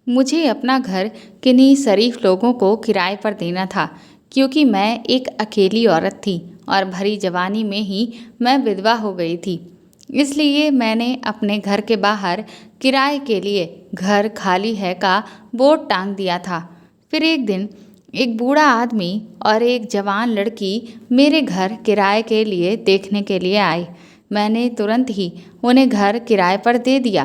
मुझे अपना घर किन्हीं शरीफ लोगों को किराए पर देना था, क्योंकि मैं एक अकेली औरत थी और भरी जवानी में ही मैं विधवा हो गई थी। इसलिए मैंने अपने घर के बाहर किराए के लिए घर खाली है का बोर्ड टांग दिया था। फिर एक दिन एक बूढ़ा आदमी और एक जवान लड़की मेरे घर किराए के लिए देखने के लिए आए। मैंने तुरंत ही उन्हें घर किराए पर दे दिया,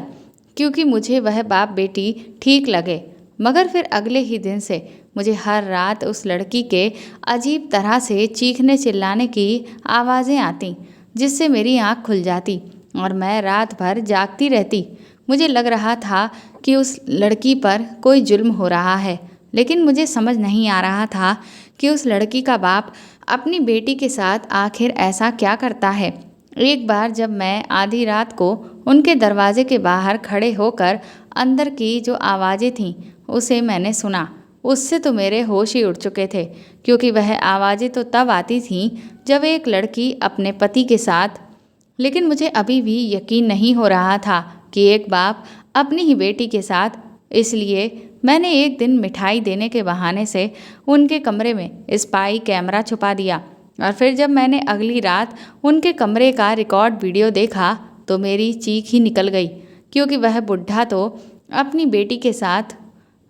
क्योंकि मुझे वह बाप बेटी ठीक लगे। मगर फिर अगले ही दिन से मुझे हर रात उस लड़की के अजीब तरह से चीखने चिल्लाने की आवाज़ें आती, जिससे मेरी आँख खुल जाती और मैं रात भर जागती रहती। मुझे लग रहा था कि उस लड़की पर कोई जुल्म हो रहा है, लेकिन मुझे समझ नहीं आ रहा था कि उस लड़की का बाप अपनी बेटी के साथ आखिर ऐसा क्या करता है। एक बार जब मैं आधी रात को उनके दरवाजे के बाहर खड़े होकर अंदर की जो आवाज़ें थीं उसे मैंने सुना, उससे तो मेरे होश ही उड़ चुके थे, क्योंकि वह आवाज़ें तो तब आती थीं जब एक लड़की अपने पति के साथ। लेकिन मुझे अभी भी यकीन नहीं हो रहा था कि एक बाप अपनी ही बेटी के साथ। इसलिए मैंने एक दिन मिठाई देने के बहाने से उनके कमरे में स्पाई कैमरा छुपा दिया, और फिर जब मैंने अगली रात उनके कमरे का रिकॉर्ड वीडियो देखा तो मेरी चीख ही निकल गई, क्योंकि वह बुढ़ा तो अपनी बेटी के साथ।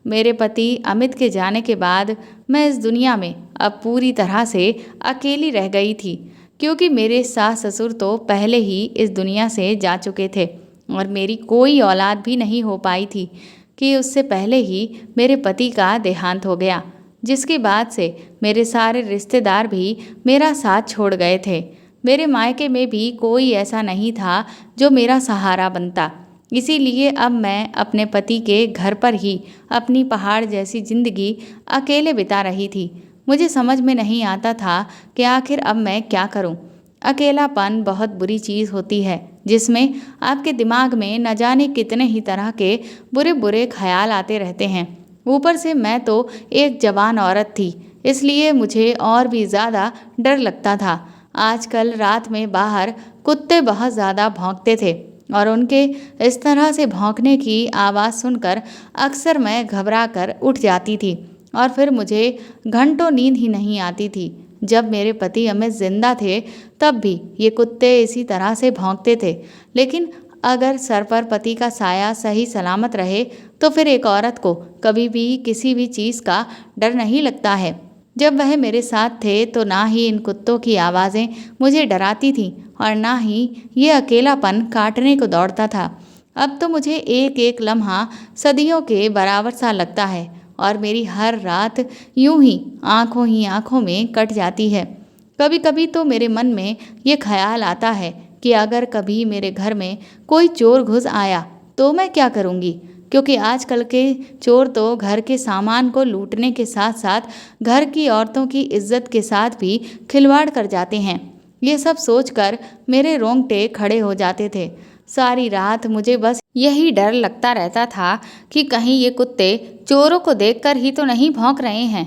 मेरे पति अमित के जाने के बाद मैं इस दुनिया में अब पूरी तरह से अकेली रह गई थी, क्योंकि मेरे सास ससुर तो पहले ही इस दुनिया से जा चुके थे और मेरी कोई औलाद भी नहीं हो पाई थी कि उससे पहले ही मेरे पति का देहांत हो गया, जिसके बाद से मेरे सारे रिश्तेदार भी मेरा साथ छोड़ गए थे। मेरे मायके में भी कोई ऐसा नहीं था जो मेरा सहारा बनता। इसीलिए अब मैं अपने पति के घर पर ही अपनी पहाड़ जैसी जिंदगी अकेले बिता रही थी। मुझे समझ में नहीं आता था कि आखिर अब मैं क्या करूं। अकेलापन बहुत बुरी चीज़ होती है, जिसमें आपके दिमाग में न जाने कितने ही तरह के बुरे बुरे ख्याल आते रहते हैं। ऊपर से मैं तो एक जवान औरत थी, इसलिए मुझे और भी ज़्यादा डर लगता था। आजकल रात में बाहर कुत्ते बहुत ज़्यादा भौंकते थे, और उनके इस तरह से भौंकने की आवाज़ सुनकर अक्सर मैं घबरा कर उठ जाती थी, और फिर मुझे घंटों नींद ही नहीं आती थी। जब मेरे पति अमित जिंदा थे तब भी ये कुत्ते इसी तरह से भौंकते थे, लेकिन अगर सर पर पति का साया सही सलामत रहे तो फिर एक औरत को कभी भी किसी भी चीज़ का डर नहीं लगता है। जब वह मेरे साथ थे तो ना ही इन कुत्तों की आवाज़ें मुझे डराती थीं और ना ही ये अकेलापन काटने को दौड़ता था। अब तो मुझे एक एक लम्हा सदियों के बराबर सा लगता है, और मेरी हर रात यूं ही आंखों में कट जाती है। कभी कभी तो मेरे मन में ये ख्याल आता है कि अगर कभी मेरे घर में कोई चोर घुस आया तो मैं क्या करूँगी, क्योंकि आजकल के चोर तो घर के सामान को लूटने के साथ साथ घर की औरतों की इज्जत के साथ भी खिलवाड़ कर जाते हैं। ये सब सोचकर मेरे रोंगटे खड़े हो जाते थे। सारी रात मुझे बस यही डर लगता रहता था कि कहीं ये कुत्ते चोरों को देखकर ही तो नहीं भौंक रहे हैं।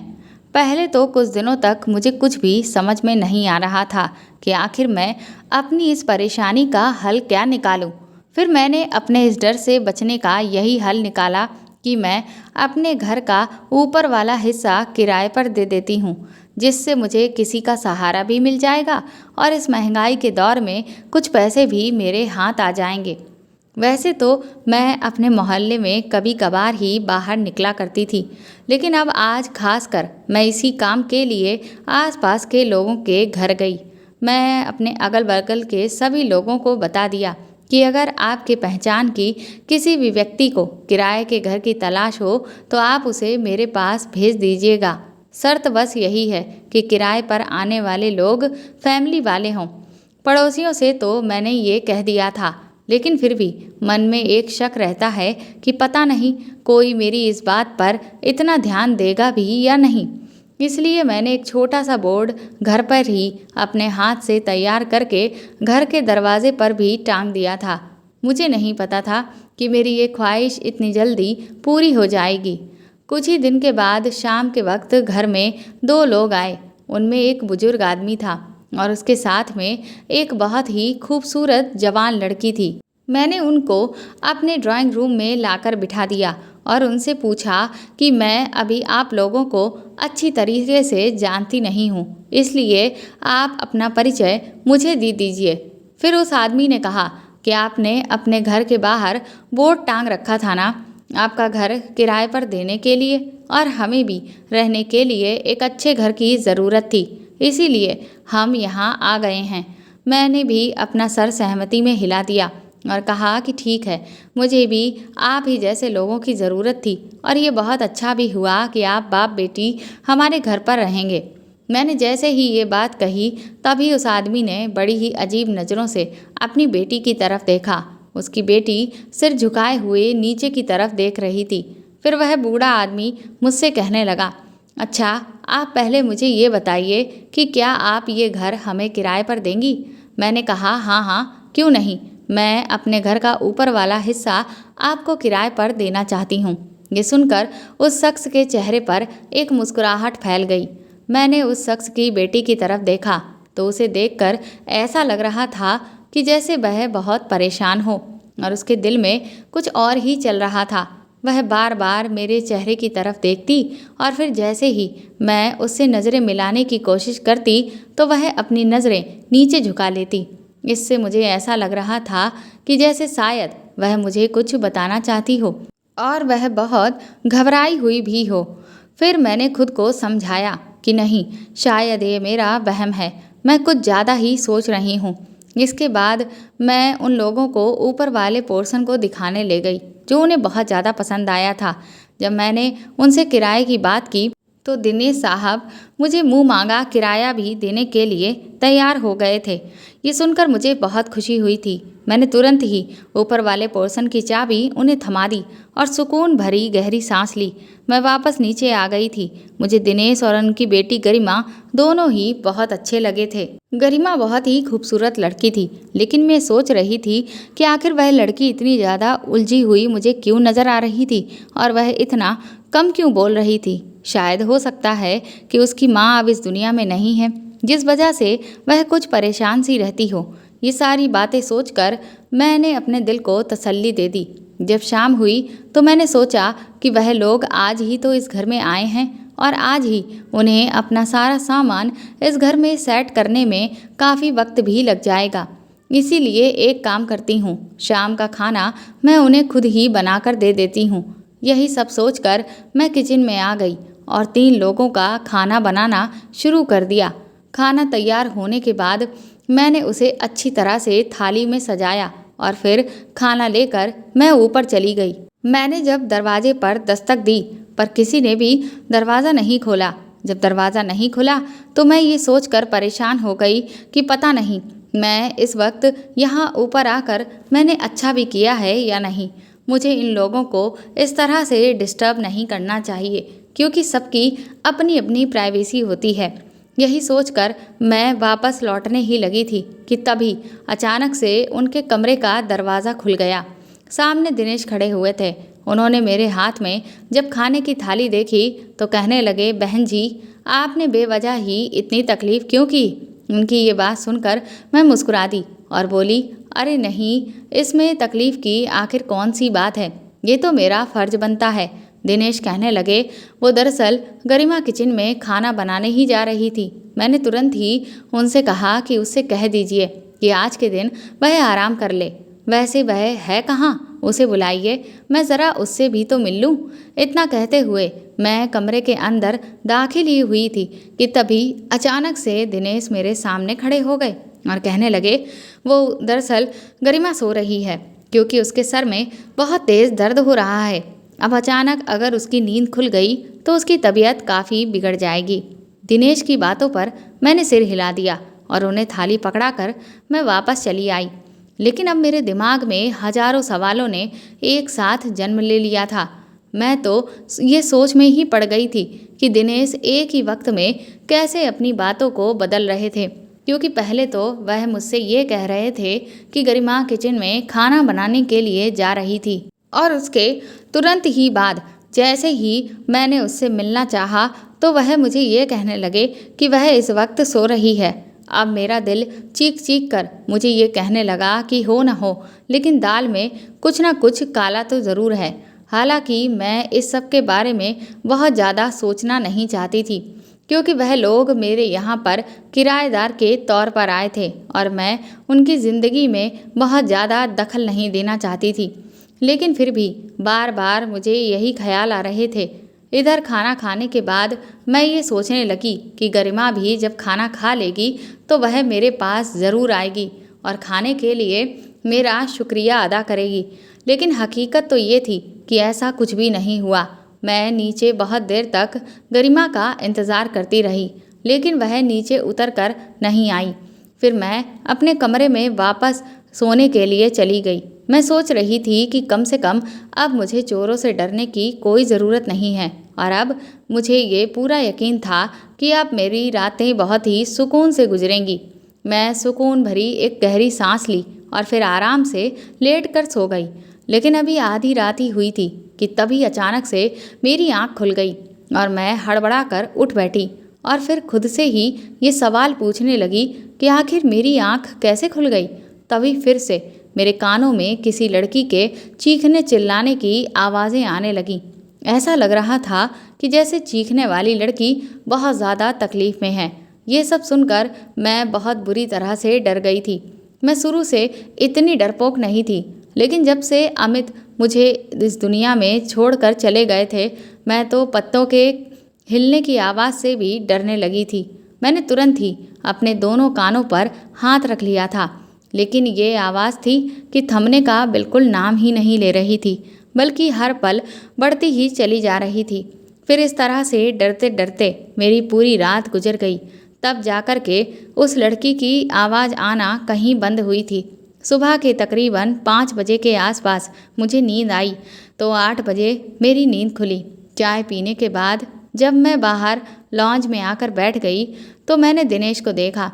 पहले तो कुछ दिनों तक मुझे कुछ भी समझ में नहीं आ रहा था कि आखिर मैं अपनी इस परेशानी का हल क्या निकालूं। फिर मैंने अपने इस डर से बचने का यही हल निकाला कि मैं अपने घर का ऊपर वाला हिस्सा किराए पर दे देती हूँ, जिससे मुझे किसी का सहारा भी मिल जाएगा और इस महंगाई के दौर में कुछ पैसे भी मेरे हाथ आ जाएंगे। वैसे तो मैं अपने मोहल्ले में कभी कभार ही बाहर निकला करती थी, लेकिन अब आज खासकर मैं इसी काम के लिए आसपास के लोगों के घर गई। मैं अपने अगल बगल के सभी लोगों को बता दिया कि अगर आपके पहचान की किसी भी व्यक्ति को किराए के घर की तलाश हो तो आप उसे मेरे पास भेज दीजिएगा। शर्त बस यही है कि किराए पर आने वाले लोग फैमिली वाले हों। पड़ोसियों से तो मैंने ये कह दिया था, लेकिन फिर भी मन में एक शक रहता है कि पता नहीं कोई मेरी इस बात पर इतना ध्यान देगा भी या नहीं। इसलिए मैंने एक छोटा सा बोर्ड घर पर ही अपने हाथ से तैयार करके घर के दरवाजे पर भी टांग दिया था। मुझे नहीं पता था कि मेरी ये ख्वाहिश इतनी जल्दी पूरी हो जाएगी। कुछ ही दिन के बाद शाम के वक्त घर में दो लोग आए। उनमें एक बुजुर्ग आदमी था और उसके साथ में एक बहुत ही खूबसूरत जवान लड़की थी। मैंने उनको अपने ड्राइंग रूम में लाकर बिठा दिया और उनसे पूछा कि मैं अभी आप लोगों को अच्छी तरीके से जानती नहीं हूँ, इसलिए आप अपना परिचय मुझे दे दीजिए। फिर उस आदमी ने कहा कि आपने अपने घर के बाहर बोर्ड टांग रखा था ना, आपका घर किराए पर देने के लिए और हमें भी रहने के लिए एक अच्छे घर की ज़रूरत थी, इसीलिए हम यहाँ आ गए हैं। मैंने भी अपना सर सहमति में हिला दिया और कहा कि ठीक है, मुझे भी आप ही जैसे लोगों की ज़रूरत थी और ये बहुत अच्छा भी हुआ कि आप बाप बेटी हमारे घर पर रहेंगे। मैंने जैसे ही ये बात कही तभी उस आदमी ने बड़ी ही अजीब नज़रों से अपनी बेटी की तरफ देखा। उसकी बेटी सिर झुकाए हुए नीचे की तरफ देख रही थी। फिर वह बूढ़ा आदमी मुझसे कहने लगा, अच्छा, आप पहले मुझे ये बताइए कि क्या आप ये घर हमें किराए पर देंगी? मैंने कहा, हाँ हाँ, क्यों नहीं, मैं अपने घर का ऊपर वाला हिस्सा आपको किराए पर देना चाहती हूँ। ये सुनकर उस शख्स के चेहरे पर एक मुस्कुराहट फैल गई। मैंने उस शख्स की बेटी की तरफ देखा तो उसे देखकर ऐसा लग रहा था कि जैसे वह बहुत परेशान हो और उसके दिल में कुछ और ही चल रहा था। वह बार बार मेरे चेहरे की तरफ देखती और फिर जैसे ही मैं उससे नज़रें मिलाने की कोशिश करती तो वह अपनी नज़रें नीचे झुका लेती। इससे मुझे ऐसा लग रहा था कि जैसे शायद वह मुझे कुछ बताना चाहती हो और वह बहुत घबराई हुई भी हो। फिर मैंने खुद को समझाया कि नहीं, शायद ये मेरा वहम है, मैं कुछ ज़्यादा ही सोच रही हूँ। इसके बाद मैं उन लोगों को ऊपर वाले पोर्शन को दिखाने ले गई जो उन्हें बहुत ज़्यादा पसंद आया था। जब मैंने उनसे किराए की बात की तो दिनेश साहब मुझे मुंह मांगा किराया भी देने के लिए तैयार हो गए थे। ये सुनकर मुझे बहुत खुशी हुई थी। मैंने तुरंत ही ऊपर वाले पोर्शन की चाबी उन्हें थमा दी और सुकून भरी गहरी सांस ली। मैं वापस नीचे आ गई थी। मुझे दिनेश और उनकी बेटी गरिमा दोनों ही बहुत अच्छे लगे थे। गरिमा बहुत ही खूबसूरत लड़की थी, लेकिन मैं सोच रही थी कि आखिर वह लड़की इतनी ज़्यादा उलझी हुई मुझे क्यों नज़र आ रही थी और वह इतना कम क्यों बोल रही थी। शायद हो सकता है कि उसकी माँ अब इस दुनिया में नहीं है, जिस वजह से वह कुछ परेशान सी रहती हो। ये सारी बातें सोचकर मैंने अपने दिल को तसल्ली दे दी। जब शाम हुई तो मैंने सोचा कि वह लोग आज ही तो इस घर में आए हैं और आज ही उन्हें अपना सारा सामान इस घर में सेट करने में काफ़ी वक्त भी लग जाएगा। इसीलिए एक काम करती हूँ, शाम का खाना मैं उन्हें खुद ही बनाकर दे देती हूँ। यही सब सोचकर मैं किचन में आ गई और 3 लोगों का खाना बनाना शुरू कर दिया। खाना तैयार होने के बाद मैंने उसे अच्छी तरह से थाली में सजाया और फिर खाना लेकर मैं ऊपर चली गई। मैंने जब दरवाजे पर दस्तक दी पर किसी ने भी दरवाज़ा नहीं खोला। जब दरवाज़ा नहीं खुला तो मैं ये सोचकर परेशान हो गई कि पता नहीं मैं इस वक्त यहाँ ऊपर आकर मैंने अच्छा भी किया है या नहीं। मुझे इन लोगों को इस तरह से डिस्टर्ब नहीं करना चाहिए क्योंकि सबकी अपनी अपनी प्राइवेसी होती है। यही सोचकर मैं वापस लौटने ही लगी थी कि तभी अचानक से उनके कमरे का दरवाज़ा खुल गया। सामने दिनेश खड़े हुए थे। उन्होंने मेरे हाथ में जब खाने की थाली देखी तो कहने लगे, बहन जी, आपने बेवजह ही इतनी तकलीफ़ क्यों की? उनकी ये बात सुनकर मैं मुस्कुरा दी और बोली, अरे नहीं, इसमें तकलीफ़ की आखिर कौन सी बात है, ये तो मेरा फ़र्ज बनता है। दिनेश कहने लगे, वो दरअसल गरिमा किचन में खाना बनाने ही जा रही थी। मैंने तुरंत ही उनसे कहा कि उससे कह दीजिए कि आज के दिन वह आराम कर ले। वैसे वह है कहाँ, उसे बुलाइए, मैं ज़रा उससे भी तो मिल लूँ। इतना कहते हुए मैं कमरे के अंदर दाखिल ही हुई थी कि तभी अचानक से दिनेश मेरे सामने खड़े हो गए और कहने लगे, वो दरअसल गरिमा सो रही है क्योंकि उसके सर में बहुत तेज़ दर्द हो रहा है। अब अचानक अगर उसकी नींद खुल गई तो उसकी तबीयत काफ़ी बिगड़ जाएगी। दिनेश की बातों पर मैंने सिर हिला दिया और उन्हें थाली पकड़ाकर मैं वापस चली आई। लेकिन अब मेरे दिमाग में हजारों सवालों ने एक साथ जन्म ले लिया था। मैं तो ये सोच में ही पड़ गई थी कि दिनेश एक ही वक्त में कैसे अपनी बातों को बदल रहे थे, क्योंकि पहले तो वह मुझसे ये कह रहे थे कि गरिमा किचन में खाना बनाने के लिए जा रही थी और उसके तुरंत ही बाद जैसे ही मैंने उससे मिलना चाहा तो वह मुझे ये कहने लगे कि वह इस वक्त सो रही है। अब मेरा दिल चीख चीख कर मुझे ये कहने लगा कि हो न हो, लेकिन दाल में कुछ ना कुछ काला तो ज़रूर है। हालांकि मैं इस सब के बारे में बहुत ज़्यादा सोचना नहीं चाहती थी, क्योंकि वह लोग मेरे यहाँ पर किराएदार के तौर पर आए थे और मैं उनकी ज़िंदगी में बहुत ज़्यादा दखल नहीं देना चाहती थी। लेकिन फिर भी बार बार मुझे यही ख्याल आ रहे थे। इधर खाना खाने के बाद मैं ये सोचने लगी कि गरिमा भी जब खाना खा लेगी तो वह मेरे पास ज़रूर आएगी और खाने के लिए मेरा शुक्रिया अदा करेगी। लेकिन हकीकत तो ये थी कि ऐसा कुछ भी नहीं हुआ। मैं नीचे बहुत देर तक गरिमा का इंतज़ार करती रही, लेकिन वह नीचे उतर कर नहीं आई। फिर मैं अपने कमरे में वापस सोने के लिए चली गई। मैं सोच रही थी कि कम से कम अब मुझे चोरों से डरने की कोई ज़रूरत नहीं है और अब मुझे ये पूरा यकीन था कि अब मेरी रातें बहुत ही सुकून से गुजरेंगी। मैं सुकून भरी एक गहरी सांस ली और फिर आराम से लेट कर सो गई। लेकिन अभी आधी रात ही हुई थी कि तभी अचानक से मेरी आँख खुल गई और मैं हड़बड़ा कर उठ बैठी और फिर खुद से ही ये सवाल पूछने लगी कि आखिर मेरी आँख कैसे खुल गई। तभी फिर से मेरे कानों में किसी लड़की के चीखने चिल्लाने की आवाज़ें आने लगीं। ऐसा लग रहा था कि जैसे चीखने वाली लड़की बहुत ज़्यादा तकलीफ़ में है। ये सब सुनकर मैं बहुत बुरी तरह से डर गई थी। मैं शुरू से इतनी डरपोक नहीं थी, लेकिन जब से अमित मुझे इस दुनिया में छोड़कर चले गए थे, मैं तो पत्तों के हिलने की आवाज़ से भी डरने लगी थी। मैंने तुरंत ही अपने दोनों कानों पर हाथ रख लिया था, लेकिन ये आवाज़ थी कि थमने का बिल्कुल नाम ही नहीं ले रही थी, बल्कि हर पल बढ़ती ही चली जा रही थी। फिर इस तरह से डरते डरते मेरी पूरी रात गुजर गई। तब जाकर के उस लड़की की आवाज़ आना कहीं बंद हुई थी। सुबह के तकरीबन 5 बजे के आसपास मुझे नींद आई तो 8 बजे मेरी नींद खुली। चाय पीने के बाद जब मैं बाहर लॉन्ज में आकर बैठ गई तो मैंने दिनेश को देखा।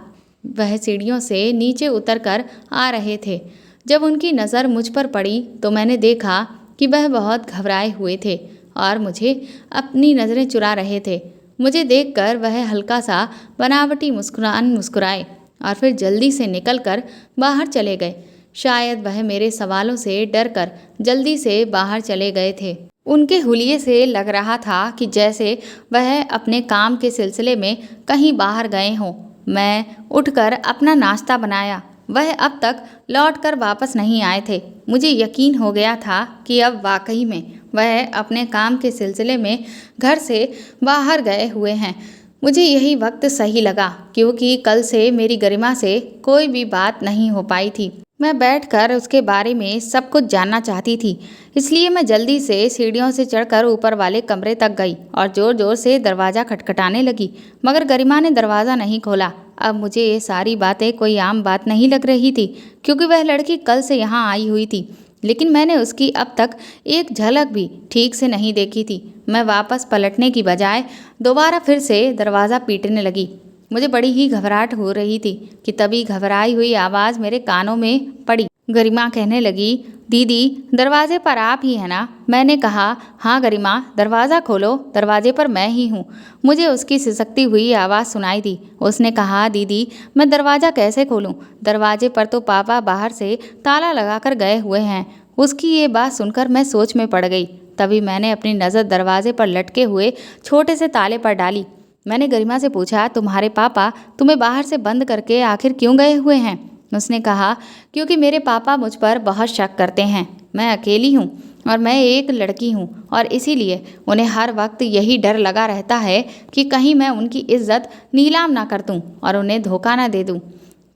वह सीढ़ियों से नीचे उतरकर आ रहे थे। जब उनकी नज़र मुझ पर पड़ी तो मैंने देखा कि वह बहुत घबराए हुए थे और मुझे अपनी नज़रें चुरा रहे थे। मुझे देखकर वह हल्का सा बनावटी मुस्कुराए और फिर जल्दी से निकलकर बाहर चले गए। शायद वह मेरे सवालों से डरकर जल्दी से बाहर चले गए थे। उनके हुलिये से लग रहा था कि जैसे वह अपने काम के सिलसिले में कहीं बाहर गए हों। मैं उठकर अपना नाश्ता बनाया। वह अब तक लौटकर वापस नहीं आए थे। मुझे यकीन हो गया था कि अब वाकई में वह अपने काम के सिलसिले में घर से बाहर गए हुए हैं। मुझे यही वक्त सही लगा, क्योंकि कल से मेरी गरिमा से कोई भी बात नहीं हो पाई थी। मैं बैठकर उसके बारे में सब कुछ जानना चाहती थी, इसलिए मैं जल्दी से सीढ़ियों से चढ़कर ऊपर वाले कमरे तक गई और ज़ोर ज़ोर से दरवाज़ा खटखटाने लगी, मगर गरिमा ने दरवाज़ा नहीं खोला। अब मुझे ये सारी बातें कोई आम बात नहीं लग रही थी, क्योंकि वह लड़की कल से यहाँ आई हुई थी, लेकिन मैंने उसकी अब तक एक झलक भी ठीक से नहीं देखी थी। मैं वापस पलटने की बजाय दोबारा फिर से दरवाज़ा पीटने लगी। मुझे बड़ी ही घबराहट हो रही थी कि तभी घबराई हुई आवाज़ मेरे कानों में पड़ी। गरिमा कहने लगी, दीदी दरवाजे पर आप ही हैं ना? मैंने कहा, हाँ गरिमा, दरवाज़ा खोलो, दरवाजे पर मैं ही हूँ। मुझे उसकी सिसकती हुई आवाज़ सुनाई दी। उसने कहा, दीदी मैं दरवाज़ा कैसे खोलूँ? दरवाजे पर तो पापा बाहर से ताला लगाकर गए हुए हैं। उसकी ये बात सुनकर मैं सोच में पड़ गई। तभी मैंने अपनी नज़र दरवाजे पर लटके हुए छोटे से ताले पर डाली। मैंने गरिमा से पूछा, तुम्हारे पापा तुम्हें बाहर से बंद करके आखिर क्यों गए हुए हैं? उसने कहा, क्योंकि मेरे पापा मुझ पर बहुत शक करते हैं। मैं अकेली हूँ और मैं एक लड़की हूँ और इसीलिए उन्हें हर वक्त यही डर लगा रहता है कि कहीं मैं उनकी इज्जत नीलाम ना कर दूँ और उन्हें धोखा ना दे दूँ।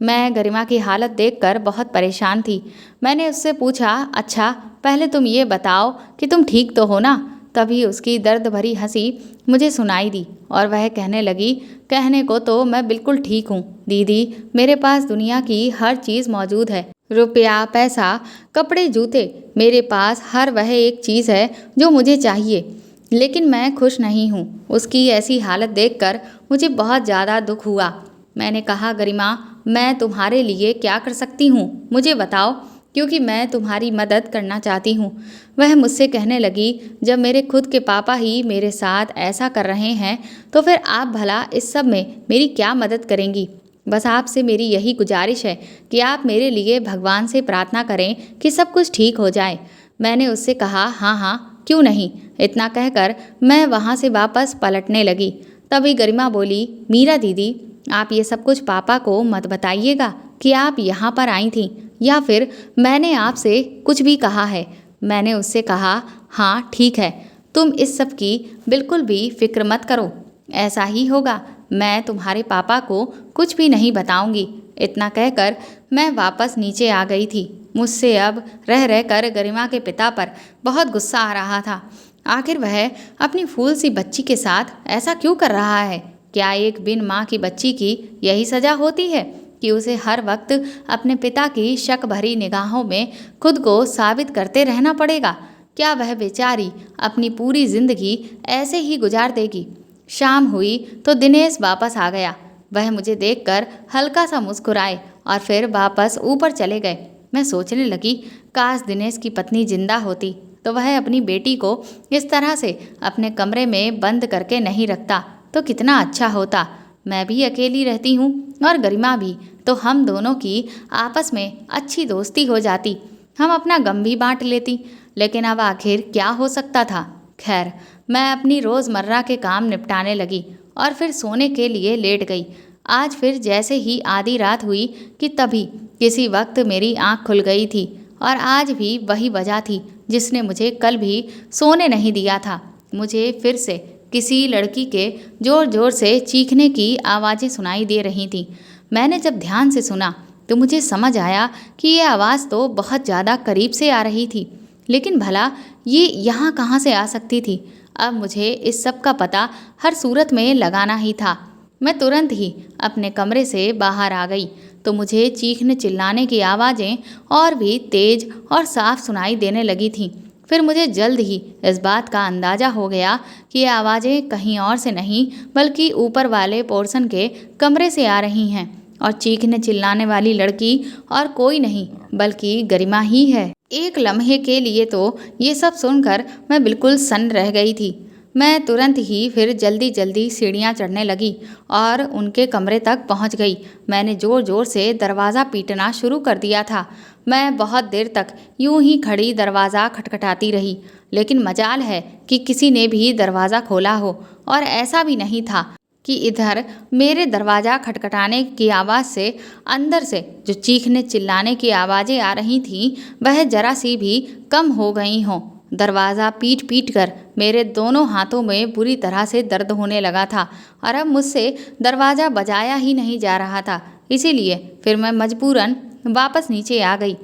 मैं गरिमा की हालत देखकर बहुत परेशान थी। मैंने उससे पूछा, अच्छा पहले तुम ये बताओ कि तुम ठीक तो हो ना? तभी उसकी दर्द भरी हंसी मुझे सुनाई दी और वह कहने लगी, कहने को तो मैं बिल्कुल ठीक हूँ दीदी, मेरे पास दुनिया की हर चीज़ मौजूद है, रुपया, पैसा, कपड़े, जूते, मेरे पास हर वह एक चीज़ है जो मुझे चाहिए, लेकिन मैं खुश नहीं हूँ। उसकी ऐसी हालत देखकर मुझे बहुत ज़्यादा दुख हुआ। मैंने कहा, गरिमा मैं तुम्हारे लिए क्या कर सकती हूँ, मुझे बताओ, क्योंकि मैं तुम्हारी मदद करना चाहती हूँ। वह मुझसे कहने लगी, जब मेरे खुद के पापा ही मेरे साथ ऐसा कर रहे हैं तो फिर आप भला इस सब में मेरी क्या मदद करेंगी? बस आपसे मेरी यही गुजारिश है कि आप मेरे लिए भगवान से प्रार्थना करें कि सब कुछ ठीक हो जाए। मैंने उससे कहा, हाँ हाँ क्यों नहीं। इतना कहकर मैं वहाँ से वापस पलटने लगी। तभी गरिमा बोली, मीरा दीदी, आप ये सब कुछ पापा को मत बताइएगा कि आप यहाँ पर आई थीं, या फिर मैंने आपसे कुछ भी कहा है। मैंने उससे कहा, हाँ ठीक है, तुम इस सब की बिल्कुल भी फिक्र मत करो, ऐसा ही होगा, मैं तुम्हारे पापा को कुछ भी नहीं बताऊंगी। इतना कहकर मैं वापस नीचे आ गई थी। मुझसे अब रह रह कर गरिमा के पिता पर बहुत गुस्सा आ रहा था। आखिर वह अपनी फूल सी बच्ची के साथ ऐसा क्यों कर रहा है? क्या एक बिन माँ की बच्ची की यही सजा होती है कि उसे हर वक्त अपने पिता की शक भरी निगाहों में खुद को साबित करते रहना पड़ेगा? क्या वह बेचारी अपनी पूरी जिंदगी ऐसे ही गुजार देगी? शाम हुई तो दिनेश वापस आ गया। वह मुझे देखकर हल्का सा मुस्कुराए और फिर वापस ऊपर चले गए। मैं सोचने लगी, काश दिनेश की पत्नी जिंदा होती तो वह अपनी बेटी को इस तरह से अपने कमरे में बंद करके नहीं रखता तो कितना अच्छा होता। मैं भी अकेली रहती हूँ और गरिमा भी, तो हम दोनों की आपस में अच्छी दोस्ती हो जाती, हम अपना गम भी बांट लेती। लेकिन अब आखिर क्या हो सकता था। खैर, मैं अपनी रोज़मर्रा के काम निपटाने लगी और फिर सोने के लिए लेट गई। आज फिर जैसे ही आधी रात हुई कि तभी किसी वक्त मेरी आँख खुल गई थी, और आज भी वही वजह थी जिसने मुझे कल भी सोने नहीं दिया था। मुझे फिर से किसी लड़की के ज़ोर ज़ोर से चीखने की आवाज़ें सुनाई दे रही थीं। मैंने जब ध्यान से सुना तो मुझे समझ आया कि ये आवाज़ तो बहुत ज़्यादा करीब से आ रही थी, लेकिन भला ये यहाँ कहाँ से आ सकती थी? अब मुझे इस सब का पता हर सूरत में लगाना ही था। मैं तुरंत ही अपने कमरे से बाहर आ गई तो मुझे चीखने चिल्लाने की आवाज़ें और भी तेज और साफ सुनाई देने लगी थीं। फिर मुझे जल्द ही इस बात का अंदाज़ा हो गया कि ये आवाज़ें कहीं और से नहीं बल्कि ऊपर वाले पोर्शन के कमरे से आ रही हैं, और चीखने चिल्लाने वाली लड़की और कोई नहीं बल्कि गरिमा ही है। एक लम्हे के लिए तो ये सब सुनकर मैं बिल्कुल सन्न रह गई थी। मैं तुरंत ही फिर जल्दी जल्दी सीढ़ियाँ चढ़ने लगी और उनके कमरे तक पहुंच गई। मैंने ज़ोर ज़ोर से दरवाज़ा पीटना शुरू कर दिया था। मैं बहुत देर तक यूं ही खड़ी दरवाज़ा खटखटाती रही, लेकिन मजाल है कि किसी ने भी दरवाज़ा खोला हो। और ऐसा भी नहीं था कि इधर मेरे दरवाज़ा खटखटाने की आवाज़ से अंदर से जो चीखने चिल्लाने की आवाज़ें आ रही थीं वह जरा सी भी कम हो गई हों। दरवाज़ा पीट पीट कर मेरे दोनों हाथों में बुरी तरह से दर्द होने लगा था, और अब मुझसे दरवाज़ा बजाया ही नहीं जा रहा था। इसीलिए फिर मैं मजबूरन वापस नीचे आ गई।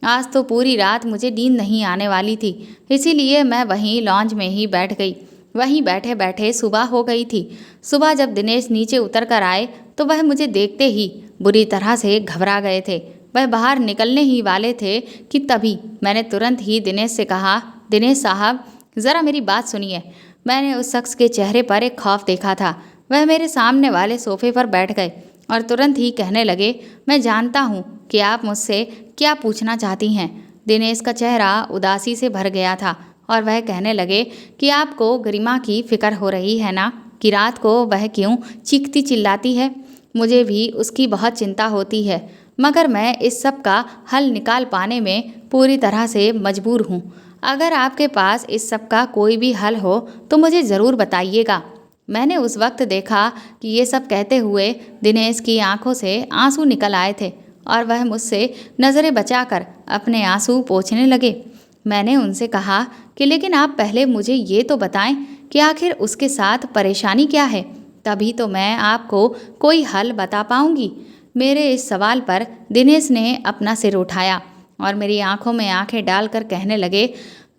आज तो पूरी रात मुझे नींद नहीं आने वाली थी, इसीलिए मैं वहीं लॉन्ज में ही बैठ गई। वहीं बैठे बैठे सुबह हो गई थी। सुबह जब दिनेश नीचे उतर कर आए तो वह मुझे देखते ही बुरी तरह से घबरा गए थे। वह बाहर निकलने ही वाले थे कि तभी मैंने तुरंत ही दिनेश से कहा, दिनेश साहब, ज़रा मेरी बात सुनिए। मैंने उस शख्स के चेहरे पर एक खौफ देखा था। वह मेरे सामने वाले सोफे पर बैठ गए और तुरंत ही कहने लगे, मैं जानता हूँ कि आप मुझसे क्या पूछना चाहती हैं। दिनेश का चेहरा उदासी से भर गया था और वह कहने लगे कि आपको गरिमा की फिक्र हो रही है ना, कि रात को वह क्यों चीखती चिल्लाती है। मुझे भी उसकी बहुत चिंता होती है, मगर मैं इस सब का हल निकाल पाने में पूरी तरह से मजबूर हूँ। अगर आपके पास इस सब का कोई भी हल हो तो मुझे ज़रूर बताइएगा। मैंने उस वक्त देखा कि ये सब कहते हुए दिनेश की आंखों से आंसू निकल आए थे और वह मुझसे नज़रें बचाकर अपने आंसू पोंछने लगे। मैंने उनसे कहा कि लेकिन आप पहले मुझे ये तो बताएं कि आखिर उसके साथ परेशानी क्या है, तभी तो मैं आपको कोई हल बता पाऊंगी। मेरे इस सवाल पर दिनेश ने अपना सिर उठाया और मेरी आंखों में आंखें डालकर कहने लगे,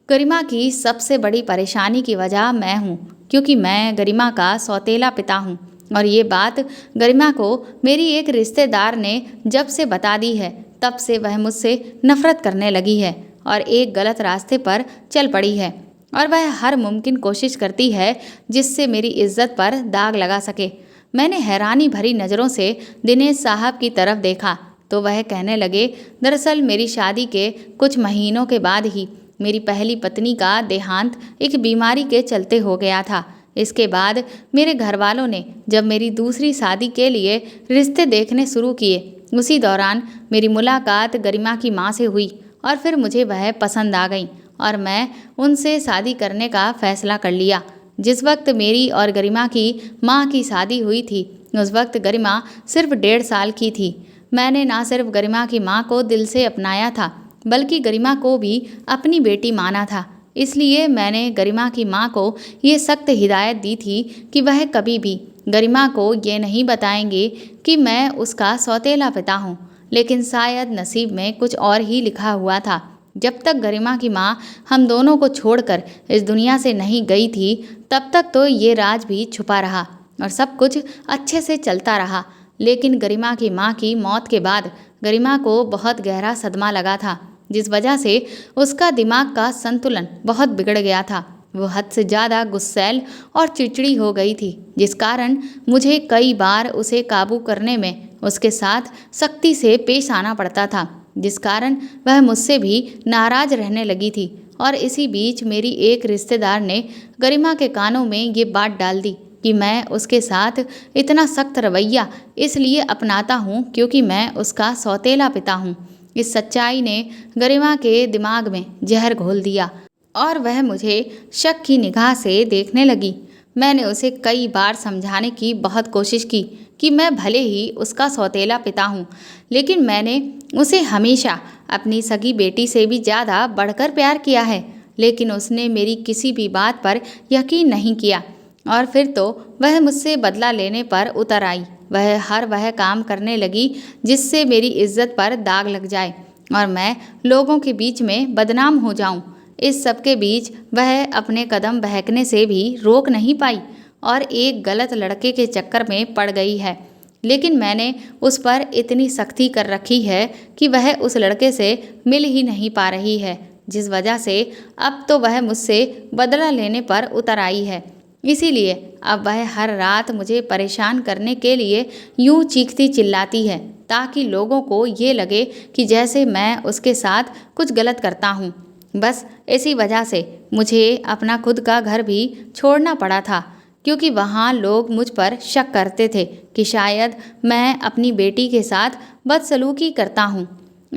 गरिमा की सबसे बड़ी परेशानी की वजह मैं हूँ, क्योंकि मैं गरिमा का सौतेला पिता हूँ। और ये बात गरिमा को मेरी एक रिश्तेदार ने जब से बता दी है तब से वह मुझसे नफरत करने लगी है और एक गलत रास्ते पर चल पड़ी है, और वह हर मुमकिन कोशिश करती है जिससे मेरी इज्जत पर दाग लगा सके। मैंने हैरानी भरी नज़रों से दिनेश साहब की तरफ देखा तो वह कहने लगे, दरअसल मेरी शादी के कुछ महीनों के बाद ही मेरी पहली पत्नी का देहांत एक बीमारी के चलते हो गया था। इसके बाद मेरे घर वालों ने जब मेरी दूसरी शादी के लिए रिश्ते देखने शुरू किए, उसी दौरान मेरी मुलाकात गरिमा की माँ से हुई और फिर मुझे वह पसंद आ गई और मैं उनसे शादी करने का फैसला कर लिया। जिस वक्त मेरी और गरिमा की माँ की शादी हुई थी, उस वक्त गरिमा सिर्फ 1.5 साल की थी। मैंने ना सिर्फ गरिमा की माँ को दिल से अपनाया था, बल्कि गरिमा को भी अपनी बेटी माना था। इसलिए मैंने गरिमा की माँ को ये सख्त हिदायत दी थी कि वह कभी भी गरिमा को ये नहीं बताएंगे कि मैं उसका सौतेला पिता हूँ। लेकिन शायद नसीब में कुछ और ही लिखा हुआ था। जब तक गरिमा की माँ हम दोनों को छोड़कर इस दुनिया से नहीं गई थी, तब तक तो ये राज भी छुपा रहा और सब कुछ अच्छे से चलता रहा। लेकिन गरिमा की माँ की मौत के बाद गरिमा को बहुत गहरा सदमा लगा था, जिस वजह से उसका दिमाग का संतुलन बहुत बिगड़ गया था। वो हद से ज़्यादा गुस्सैल और चिड़चिड़ी हो गई थी, जिस कारण मुझे कई बार उसे काबू करने में उसके साथ सख्ती से पेश आना पड़ता था, जिस कारण वह मुझसे भी नाराज़ रहने लगी थी। और इसी बीच मेरी एक रिश्तेदार ने गरिमा के कानों में ये बात डाल दी कि मैं उसके साथ इतना सख्त रवैया इसलिए अपनाता हूँ क्योंकि मैं उसका सौतेला पिता हूँ। इस सच्चाई ने गरिमा के दिमाग में जहर घोल दिया और वह मुझे शक की निगाह से देखने लगी। मैंने उसे कई बार समझाने की बहुत कोशिश की कि मैं भले ही उसका सौतेला पिता हूँ, लेकिन मैंने उसे हमेशा अपनी सगी बेटी से भी ज़्यादा बढ़कर प्यार किया है। लेकिन उसने मेरी किसी भी बात पर यकीन नहीं किया और फिर तो वह मुझसे बदला लेने पर उतर आई। वह काम करने लगी जिससे मेरी इज्जत पर दाग लग जाए और मैं लोगों के बीच में बदनाम हो जाऊं। इस सब के बीच वह अपने कदम बहकने से भी रोक नहीं पाई और एक गलत लड़के के चक्कर में पड़ गई है। लेकिन मैंने उस पर इतनी सख्ती कर रखी है कि वह उस लड़के से मिल ही नहीं पा रही है, जिस वजह से अब तो वह मुझसे बदला लेने पर उतर आई है। इसीलिए अब वह हर रात मुझे परेशान करने के लिए यूं चीखती चिल्लाती है ताकि लोगों को ये लगे कि जैसे मैं उसके साथ कुछ गलत करता हूँ। बस इसी वजह से मुझे अपना खुद का घर भी छोड़ना पड़ा था, क्योंकि वहाँ लोग मुझ पर शक करते थे कि शायद मैं अपनी बेटी के साथ बदसलूकी करता हूँ।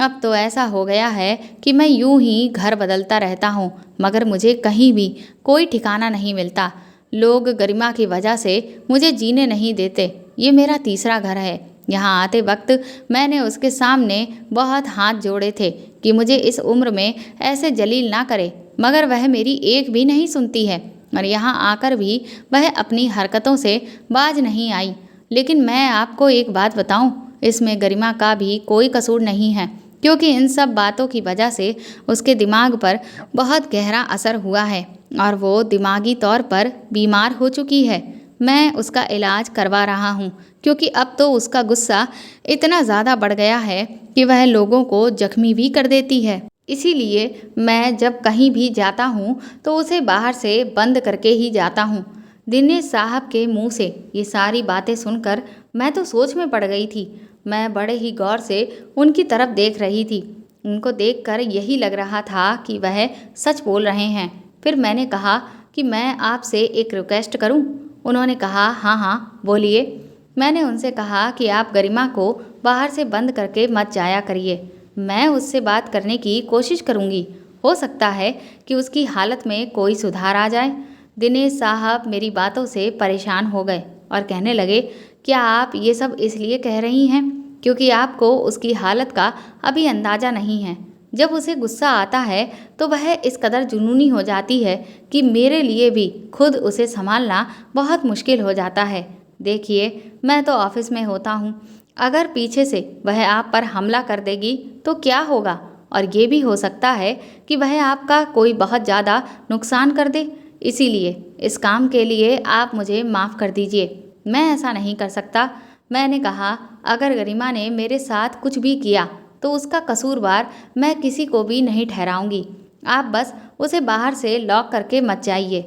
अब तो ऐसा हो गया है कि मैं यूं ही घर बदलता रहता हूँ, मगर मुझे कहीं भी कोई ठिकाना नहीं मिलता। लोग गरिमा की वजह से मुझे जीने नहीं देते। ये मेरा तीसरा घर है। यहाँ आते वक्त मैंने उसके सामने बहुत हाथ जोड़े थे कि मुझे इस उम्र में ऐसे जलील ना करे, मगर वह मेरी एक भी नहीं सुनती है और यहाँ आकर भी वह अपनी हरकतों से बाज नहीं आई। लेकिन मैं आपको एक बात बताऊं, इसमें गरिमा का भी कोई कसूर नहीं है, क्योंकि इन सब बातों की वजह से उसके दिमाग पर बहुत गहरा असर हुआ है और वो दिमागी तौर पर बीमार हो चुकी है। मैं उसका इलाज करवा रहा हूँ, क्योंकि अब तो उसका गुस्सा इतना ज़्यादा बढ़ गया है कि वह लोगों को जख्मी भी कर देती है। इसीलिए मैं जब कहीं भी जाता हूँ तो उसे बाहर से बंद करके ही जाता हूँ। दिनेश साहब के मुंह से ये सारी बातें सुनकर मैं तो सोच में पड़ गई थी। मैं बड़े ही गौर से उनकी तरफ देख रही थी। उनको देखकर यही लग रहा था कि वह सच बोल रहे हैं। फिर मैंने कहा कि मैं आपसे एक रिक्वेस्ट करूं? उन्होंने कहा, हाँ हाँ बोलिए। मैंने उनसे कहा कि आप गरिमा को बाहर से बंद करके मत जाया करिए। मैं उससे बात करने की कोशिश करूंगी। हो सकता है कि उसकी हालत में कोई सुधार आ जाए। दिनेश साहब मेरी बातों से परेशान हो गए और कहने लगे, क्या आप ये सब इसलिए कह रही हैं क्योंकि आपको उसकी हालत का अभी अंदाज़ा नहीं है? जब उसे गुस्सा आता है तो वह इस कदर जुनूनी हो जाती है कि मेरे लिए भी खुद उसे संभालना बहुत मुश्किल हो जाता है। देखिए, मैं तो ऑफिस में होता हूँ। अगर पीछे से वह आप पर हमला कर देगी तो क्या होगा? और ये भी हो सकता है कि वह आपका कोई बहुत ज़्यादा नुकसान कर दे। इसीलिए इस काम के लिए आप मुझे माफ़ कर दीजिए। मैं ऐसा नहीं कर सकता। मैंने कहा, अगर गरिमा ने मेरे साथ कुछ भी किया तो उसका कसूरवार मैं किसी को भी नहीं ठहराऊंगी। आप बस उसे बाहर से लॉक करके मत जाइए।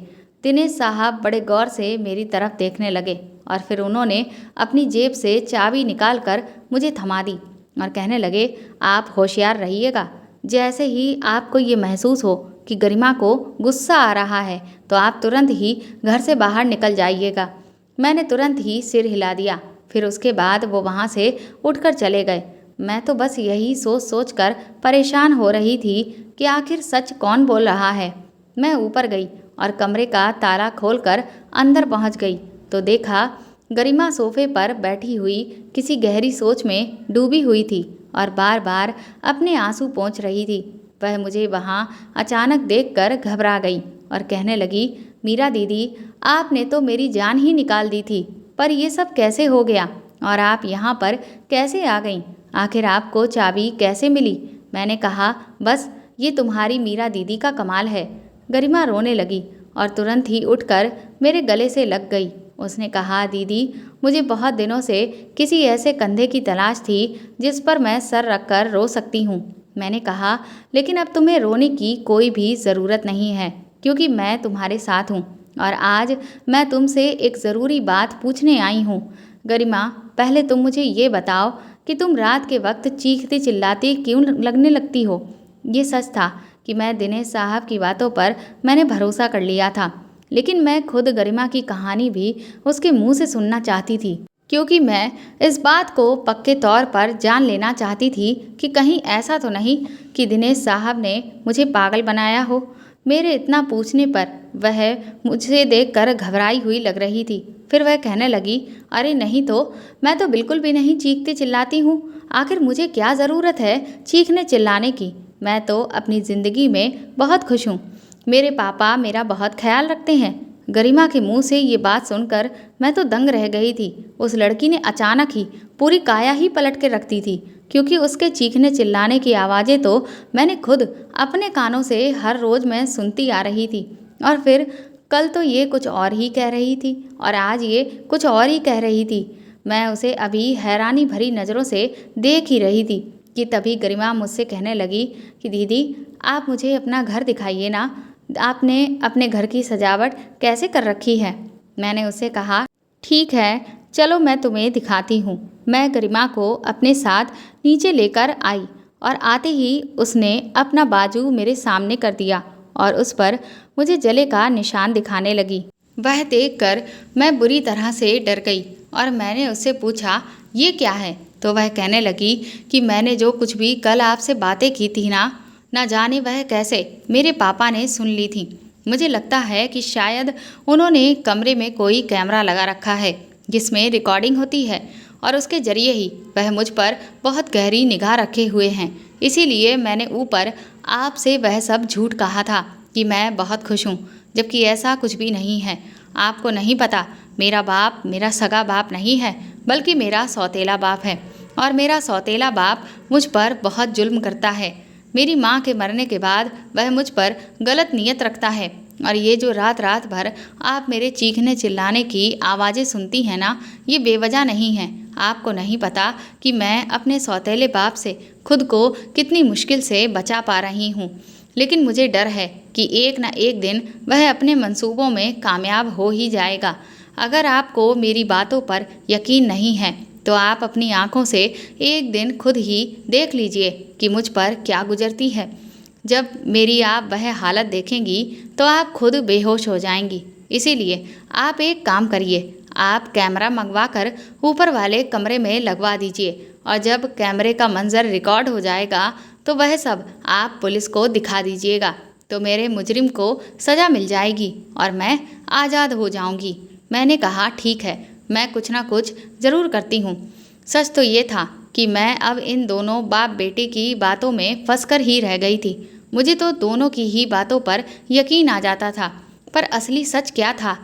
दिनेश साहब बड़े गौर से मेरी तरफ देखने लगे और फिर उन्होंने अपनी जेब से चाबी निकाल कर मुझे थमा दी और कहने लगे, आप होशियार रहिएगा। जैसे ही आपको ये महसूस हो कि गरिमा को गुस्सा आ रहा है तो आप तुरंत ही घर से बाहर निकल जाइएगा। मैंने तुरंत ही सिर हिला दिया। फिर उसके बाद वो वहाँ से उठकर चले गए। मैं तो बस यही सोच सोच कर परेशान हो रही थी कि आखिर सच कौन बोल रहा है। मैं ऊपर गई और कमरे का ताला खोलकर अंदर पहुंच गई तो देखा गरिमा सोफे पर बैठी हुई किसी गहरी सोच में डूबी हुई थी और बार बार अपने आंसू पोंछ रही थी। वह मुझे वहाँ अचानक देखकर घबरा गई और कहने लगी, मीरा दीदी, आपने तो मेरी जान ही निकाल दी थी, पर ये सब कैसे हो गया और आप यहाँ पर कैसे आ गईं? आखिर आपको चाबी कैसे मिली? मैंने कहा, बस ये तुम्हारी मीरा दीदी का कमाल है। गरिमा रोने लगी और तुरंत ही उठकर मेरे गले से लग गई। उसने कहा, दीदी, मुझे बहुत दिनों से किसी ऐसे कंधे की तलाश थी जिस पर मैं सर रखकर रो सकती हूँ। मैंने कहा, लेकिन अब तुम्हें रोने की कोई भी ज़रूरत नहीं है क्योंकि मैं तुम्हारे साथ हूँ और आज मैं तुमसे एक ज़रूरी बात पूछने आई हूँ। गरिमा, पहले तुम मुझे ये बताओ कि तुम रात के वक्त चीखती चिल्लाती क्यों लगने लगती हो? ये सच था कि मैं दिनेश साहब की बातों पर मैंने भरोसा कर लिया था, लेकिन मैं खुद गरिमा की कहानी भी उसके मुंह से सुनना चाहती थी क्योंकि मैं इस बात को पक्के तौर पर जान लेना चाहती थी कि कहीं ऐसा तो नहीं कि दिनेश साहब ने मुझे पागल बनाया हो। मेरे इतना पूछने पर वह मुझे देखकर घबराई हुई लग रही थी। फिर वह कहने लगी, अरे नहीं तो, मैं तो बिल्कुल भी नहीं चीखती चिल्लाती हूँ। आखिर मुझे क्या ज़रूरत है चीखने चिल्लाने की? मैं तो अपनी ज़िंदगी में बहुत खुश हूँ। मेरे पापा मेरा बहुत ख्याल रखते हैं। गरिमा के मुंह से ये बात सुनकर मैं तो दंग रह गई थी। उस लड़की ने अचानक ही पूरी काया ही पलट के रख दी थी क्योंकि उसके चीखने चिल्लाने की आवाज़ें तो मैंने खुद अपने कानों से हर रोज़ मैं सुनती आ रही थी। और फिर कल तो ये कुछ और ही कह रही थी और आज ये कुछ और ही कह रही थी। मैं उसे अभी हैरानी भरी नज़रों से देख ही रही थी कि तभी गरिमा मुझसे कहने लगी कि दीदी, आप मुझे अपना घर दिखाइए ना। आपने अपने घर की सजावट कैसे कर रखी है? मैंने उससे कहा, ठीक है, चलो मैं तुम्हें दिखाती हूँ। मैं गरिमा को अपने साथ नीचे लेकर आई और आते ही उसने अपना बाजू मेरे सामने कर दिया और उस पर मुझे जले का निशान दिखाने लगी। वह देखकर मैं बुरी तरह से डर गई और मैंने उससे पूछा, ये क्या है? तो वह कहने लगी कि मैंने जो कुछ भी कल आपसे बातें की थी ना जाने वह कैसे मेरे पापा ने सुन ली थी। मुझे लगता है कि शायद उन्होंने कमरे में कोई कैमरा लगा रखा है जिसमें रिकॉर्डिंग होती है और उसके ज़रिए ही वह मुझ पर बहुत गहरी निगाह रखे हुए हैं। इसीलिए मैंने ऊपर आपसे वह सब झूठ कहा था कि मैं बहुत खुश हूँ, जबकि ऐसा कुछ भी नहीं है। आपको नहीं पता, मेरा बाप मेरा सगा बाप नहीं है बल्कि मेरा सौतेला बाप है और मेरा सौतेला बाप मुझ पर बहुत जुल्म करता है। मेरी माँ के मरने के बाद वह मुझ पर गलत नीयत रखता है और ये जो रात रात भर आप मेरे चीखने चिल्लाने की आवाज़ें सुनती हैं ना, ये बेवजह नहीं है। आपको नहीं पता कि मैं अपने सौतेले बाप से खुद को कितनी मुश्किल से बचा पा रही हूँ, लेकिन मुझे डर है कि एक न एक दिन वह अपने मंसूबों में कामयाब हो ही जाएगा। अगर आपको मेरी बातों पर यकीन नहीं है तो आप अपनी आँखों से एक दिन खुद ही देख लीजिए कि मुझ पर क्या गुजरती है। जब मेरी आप वह हालत देखेंगी तो आप खुद बेहोश हो जाएंगी। इसीलिए आप एक काम करिए, आप कैमरा मंगवा कर ऊपर वाले कमरे में लगवा दीजिए और जब कैमरे का मंजर रिकॉर्ड हो जाएगा तो वह सब आप पुलिस को दिखा दीजिएगा तो मेरे मुजरिम को सज़ा मिल जाएगी और मैं आज़ाद हो जाऊंगी। मैंने कहा, ठीक है, मैं कुछ ना कुछ ज़रूर करती हूँ। सच तो ये था कि मैं अब इन दोनों बाप बेटे की बातों में फंसकर ही रह गई थी। मुझे तो दोनों की ही बातों पर यकीन आ जाता था, पर असली सच क्या था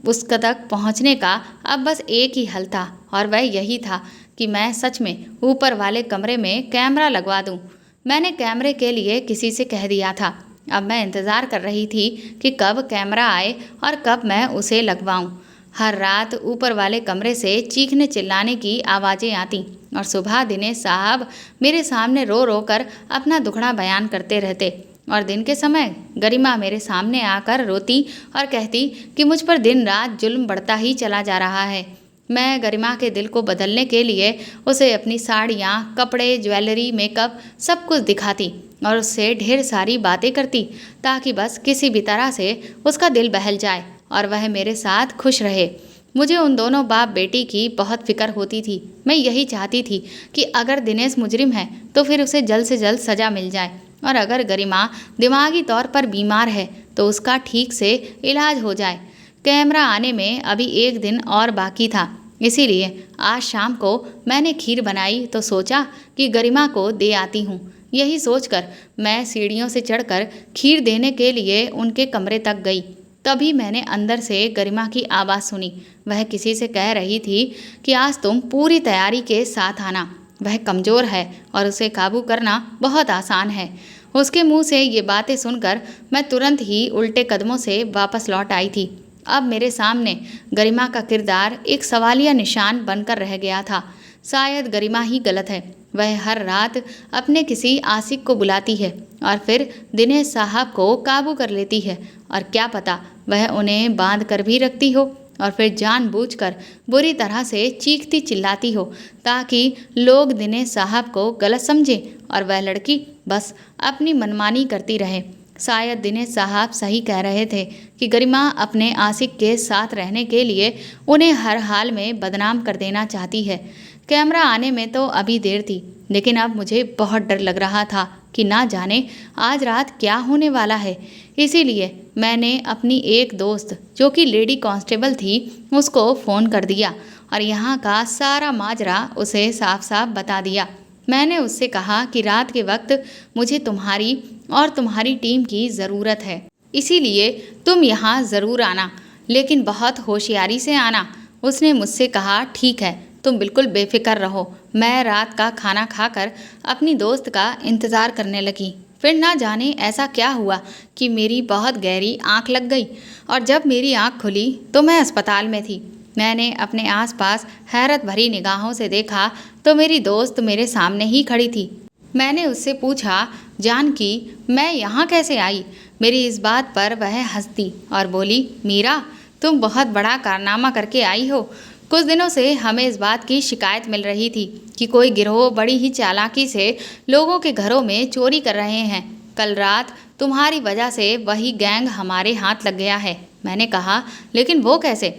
उस तक पहुँचने का अब बस एक ही हल था और वह यही था कि मैं सच में ऊपर वाले कमरे में कैमरा लगवा दूँ। मैंने कैमरे के लिए किसी से कह दिया था। अब मैं इंतज़ार कर रही थी कि कब कैमरा आए और कब मैं उसे लगवाऊँ। हर रात ऊपर वाले कमरे से चीखने चिल्लाने की आवाज़ें आती और सुबह दिनेश साहब मेरे सामने रो रो कर अपना दुखड़ा बयान करते रहते और दिन के समय गरिमा मेरे सामने आकर रोती और कहती कि मुझ पर दिन रात जुल्म बढ़ता ही चला जा रहा है। मैं गरिमा के दिल को बदलने के लिए उसे अपनी साड़ियाँ, कपड़े, ज्वेलरी, मेकअप सब कुछ दिखाती और उससे ढेर सारी बातें करती ताकि बस किसी भी तरह से उसका दिल बहल जाए और वह मेरे साथ खुश रहे। मुझे उन दोनों बाप बेटी की बहुत फिक्र होती थी। मैं यही चाहती थी कि अगर दिनेश मुजरिम है तो फिर उसे जल्द से जल्द सज़ा मिल जाए, और अगर गरिमा दिमागी तौर पर बीमार है तो उसका ठीक से इलाज हो जाए। कैमरा आने में अभी एक दिन और बाकी था, इसीलिए आज शाम को मैंने खीर बनाई तो सोचा कि गरिमा को दे आती हूँ। यही सोचकर मैं सीढ़ियों से चढ़कर खीर देने के लिए उनके कमरे तक गई। तभी मैंने अंदर से गरिमा की आवाज़ सुनी। वह किसी से कह रही थी कि आज तुम पूरी तैयारी के साथ आना, वह कमज़ोर है और उसे काबू करना बहुत आसान है। उसके मुंह से ये बातें सुनकर मैं तुरंत ही उल्टे कदमों से वापस लौट आई थी। अब मेरे सामने गरिमा का किरदार एक सवालिया निशान बनकर रह गया था। शायद गरिमा ही गलत है। वह हर रात अपने किसी आशिक को बुलाती है और फिर दिनेश साहब को काबू कर लेती है, और क्या पता वह उन्हें बांध कर भी रखती हो और फिर जानबूझकर बुरी तरह से चीखती चिल्लाती हो ताकि लोग दिनेश साहब को गलत समझें और वह लड़की बस अपनी मनमानी करती रहे। शायद दिनेश साहब सही कह रहे थे कि गरिमा अपने आशिक के साथ रहने के लिए उन्हें हर हाल में बदनाम कर देना चाहती है। कैमरा आने में तो अभी देर थी, लेकिन अब मुझे बहुत डर लग रहा था कि ना जाने आज रात क्या होने वाला है। इसीलिए मैंने अपनी एक दोस्त जो कि लेडी कांस्टेबल थी उसको फ़ोन कर दिया और यहाँ का सारा माजरा उसे साफ साफ बता दिया। मैंने उससे कहा कि रात के वक्त मुझे तुम्हारी और तुम्हारी टीम की ज़रूरत है, इसीलिए तुम यहाँ ज़रूर आना, लेकिन बहुत होशियारी से आना। उसने मुझसे कहा ठीक है, तुम बिल्कुल बेफिक्र रहो। मैं रात का खाना खाकर अपनी दोस्त का इंतज़ार करने लगी। फिर ना जाने ऐसा क्या हुआ कि मेरी बहुत गहरी आंख लग गई, और जब मेरी आंख खुली तो मैं अस्पताल में थी। मैंने अपने आसपास हैरत भरी निगाहों से देखा तो मेरी दोस्त मेरे सामने ही खड़ी थी। मैंने उससे पूछा, जानकी मैं यहाँ कैसे आई? मेरी इस बात पर वह हंसती और बोली, मीरा तुम बहुत बड़ा कारनामा करके आई हो। कुछ दिनों से हमें इस बात की शिकायत मिल रही थी कि कोई गिरोह बड़ी ही चालाकी से लोगों के घरों में चोरी कर रहे हैं। कल रात तुम्हारी वजह से वही गैंग हमारे हाथ लग गया है। मैंने कहा, लेकिन वो कैसे?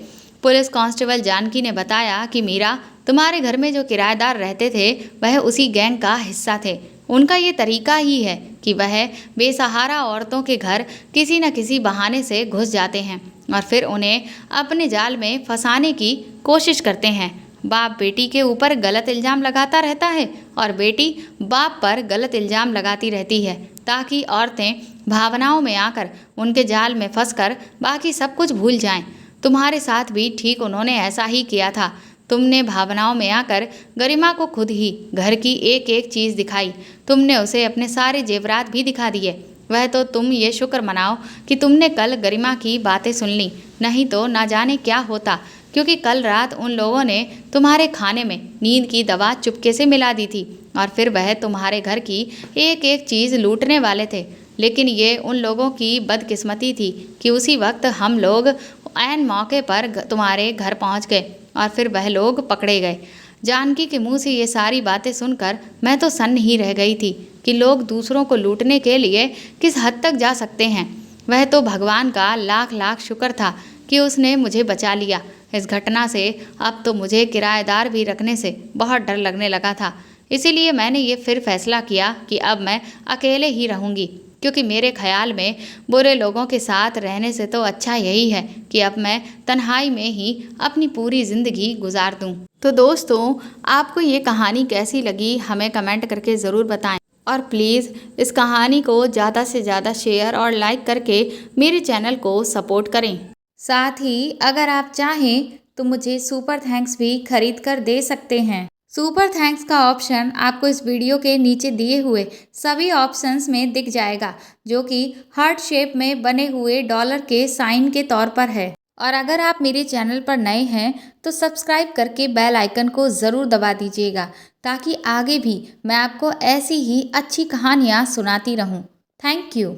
पुलिस कांस्टेबल जानकी ने बताया कि मीरा, तुम्हारे घर में जो किराएदार रहते थे वह उसी गैंग का हिस्सा थे। उनका ये तरीका ही है कि वह बेसहारा औरतों के घर किसी न किसी बहाने से घुस जाते हैं और फिर उन्हें अपने जाल में फंसाने की कोशिश करते हैं। बाप बेटी के ऊपर गलत इल्ज़ाम लगाता रहता है और बेटी बाप पर गलत इल्ज़ाम लगाती रहती है ताकि औरतें भावनाओं में आकर उनके जाल में फंसकर बाकी सब कुछ भूल जाएं। तुम्हारे साथ भी ठीक उन्होंने ऐसा ही किया था। तुमने भावनाओं में आकर गरिमा को खुद ही घर की एक एक चीज़ दिखाई। तुमने उसे अपने सारे जेवरात भी दिखा दिए। वह तो तुम ये शुक्र मनाओ कि तुमने कल गरिमा की बातें सुन ली, नहीं तो ना जाने क्या होता, क्योंकि कल रात उन लोगों ने तुम्हारे खाने में नींद की दवा चुपके से मिला दी थी और फिर वह तुम्हारे घर की एक एक चीज़ लूटने वाले थे। लेकिन ये उन लोगों की बदकिस्मती थी कि उसी वक्त हम लोग ऐन मौके पर तुम्हारे घर पहुंच गए और फिर वह लोग पकड़े गए। जानकी के मुंह से ये सारी बातें सुनकर मैं तो सन्न ही रह गई थी कि लोग दूसरों को लूटने के लिए किस हद तक जा सकते हैं। वह तो भगवान का लाख लाख शुक्र था कि उसने मुझे बचा लिया। इस घटना से अब तो मुझे किराएदार भी रखने से बहुत डर लगने लगा था। इसीलिए मैंने ये फिर फैसला किया कि अब मैं अकेले ही रहूँगी, क्योंकि मेरे ख्याल में बुरे लोगों के साथ रहने से तो अच्छा यही है कि अब मैं तन्हाई में ही अपनी पूरी ज़िंदगी गुजार दूँ। तो दोस्तों, आपको ये कहानी कैसी लगी हमें कमेंट करके ज़रूर बताएं, और प्लीज़ इस कहानी को ज़्यादा से ज़्यादा शेयर और लाइक करके मेरे चैनल को सपोर्ट करें। साथ ही अगर आप चाहें तो मुझे सुपर थैंक्स भी खरीद कर दे सकते हैं। सुपर थैंक्स का ऑप्शन आपको इस वीडियो के नीचे दिए हुए सभी ऑप्शंस में दिख जाएगा, जो कि हार्ट शेप में बने हुए डॉलर के साइन के तौर पर है। और अगर आप मेरे चैनल पर नए हैं तो सब्सक्राइब करके बेल आइकन को ज़रूर दबा दीजिएगा, ताकि आगे भी मैं आपको ऐसी ही अच्छी कहानियाँ सुनाती रहूँ। Thank you.